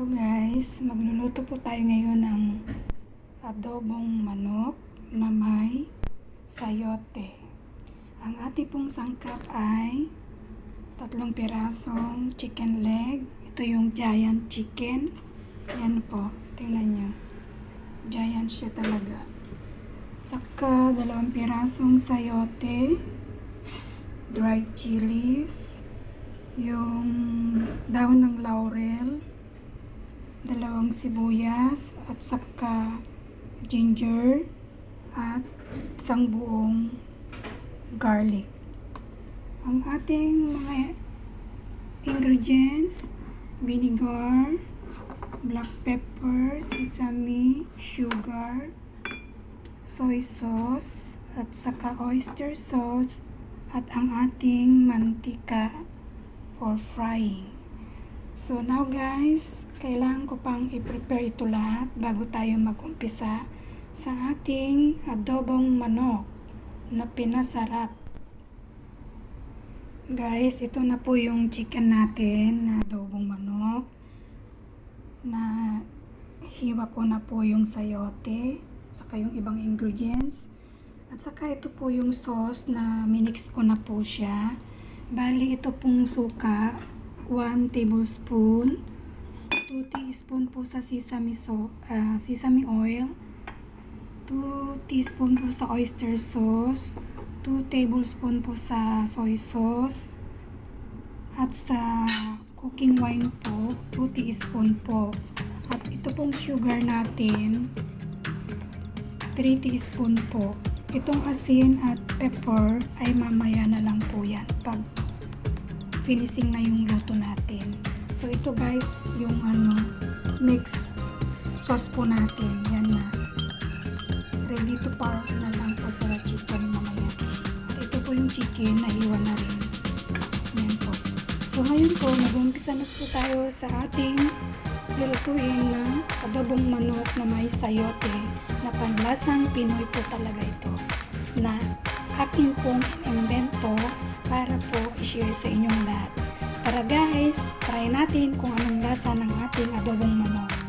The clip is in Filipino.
Hello guys, magluluto po tayo ngayon ng adobong manok na may sayote. Ang ating pong sangkap ay 3 pirasong chicken leg. Ito yung giant chicken. Yan po, tingnan nyo. Giant siya talaga. Saka 2 pirasong sayote, dried chilies, yung daon ng laurel, 2 sibuyas at saka ginger at 1 buong garlic. Ang ating mga ingredients: vinegar, black pepper, sesame, sugar, soy sauce at saka oyster sauce at ang ating mantika for frying. So now guys, kailangan ko pang i-prepare ito lahat bago tayo mag-umpisa sa ating adobong manok na pinasarap. Guys, ito na po yung chicken natin na adobong manok. Na hiwa ko na po yung sayote, saka yung ibang ingredients. At saka ito po yung sauce na minix ko na po siya. Bali ito pong suka, 1 tablespoon, 2 teaspoon po sa sesame oil, 2 teaspoon po sa oyster sauce, 2 tablespoon po sa soy sauce, at sa cooking wine po, 2 teaspoon po. At ito pong sugar natin, 3 teaspoon po. Itong asin at pepper ay mamaya na lang po yan pag finishing na yung luto natin. So ito guys, yung mix sauce po natin. Yan na. Ready to pour na lang po sa chicken mamaya. At ito po yung chicken na hiwa na rin. Yan po. So ngayon po, mag-umpisa na po tayo sa ating nilutuin na adobong manok na may sayote na panlasang Pinoy po talaga ito, na aking pong invento para po i-share sa inyong lahat. Tara guys, try natin kung anong lasa ng ating adobong manok.